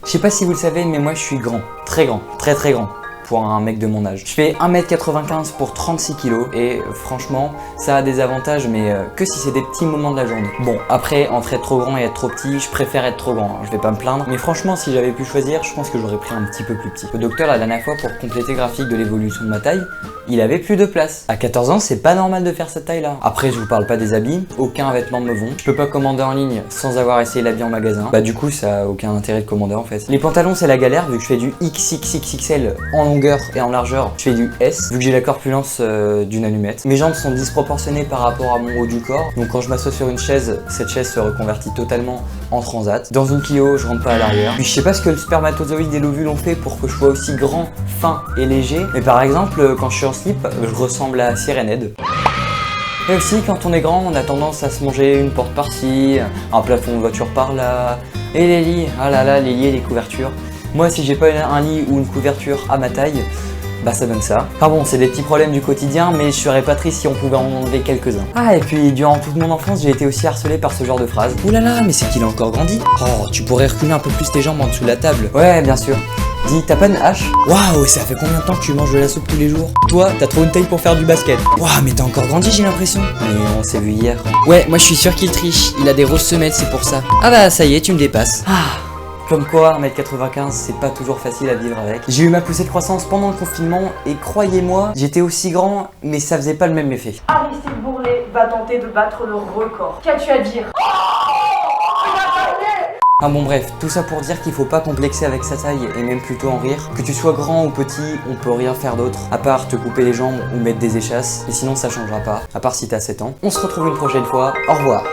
Je sais pas si vous le savez, mais moi je suis grand, très grand. Pour un mec de mon âge. Je fais 1m95 pour 36 kg et franchement ça a des avantages mais que si c'est des petits moments de la journée. Bon après entre être trop grand et être trop petit, je préfère être trop grand, je vais pas me plaindre, mais franchement si j'avais pu choisir, je pense que j'aurais pris un petit peu plus petit. Le docteur la dernière fois pour compléter graphique de l'évolution de ma taille, il avait plus de place. À 14 ans c'est pas normal de faire cette taille là. Après je vous parle pas des habits, aucun vêtement me vont. Je peux pas commander en ligne sans avoir essayé l'habit en magasin. Bah du coup ça a aucun intérêt de commander en fait. Les pantalons c'est la galère vu que je fais du XXXXL en longueur et en largeur, je fais du S, vu que j'ai la corpulence d'une allumette. Mes jambes sont disproportionnées par rapport à mon haut du corps, donc quand je m'assois sur une chaise, cette chaise se reconvertit totalement en transat. Dans une Clio, je rentre pas à l'arrière. Puis je sais pas ce que le spermatozoïde et l'ovule ont fait pour que je sois aussi grand, fin et léger, mais par exemple, quand je suis en slip, je ressemble à Sirenhead. Et aussi, quand on est grand, on a tendance à se manger une porte par-ci, un plafond de voiture par-là, et les lits, ah là là, les lits et les couvertures. Moi, si j'ai pas un lit ou une couverture à ma taille, bah ça donne ça. Ah bon, c'est des petits problèmes du quotidien, mais je serais pas triste si on pouvait en enlever quelques-uns. Ah, et puis durant toute mon enfance, j'ai été aussi harcelé par ce genre de phrase. Ouh là là, mais c'est qu'il a encore grandi. Oh, tu pourrais reculer un peu plus tes jambes en dessous de la table. Ouais, bien sûr. Dis, t'as pas une hache? Waouh, ça fait combien de temps que tu manges de la soupe tous les jours? Toi, t'as trop une taille pour faire du basket. Waouh, mais t'as encore grandi, j'ai l'impression. Mais on s'est vu hier. Ouais, moi je suis sûr qu'il triche. Il a des grosses semelles, c'est pour ça. Ah bah ça y est, tu me dépasses. Ah. Comme quoi, 1m95, c'est pas toujours facile à vivre avec. J'ai eu ma poussée de croissance pendant le confinement et croyez-moi, j'étais aussi grand, mais ça faisait pas le même effet. Aristide Bourlet va tenter de battre le record. Qu'as-tu à dire? Ah bon bref, tout ça pour dire qu'il faut pas complexer avec sa taille et même plutôt en rire. Que tu sois grand ou petit, on peut rien faire d'autre, à part te couper les jambes ou mettre des échasses, et sinon ça changera pas, à part si t'as 7 ans. On se retrouve une prochaine fois, au revoir.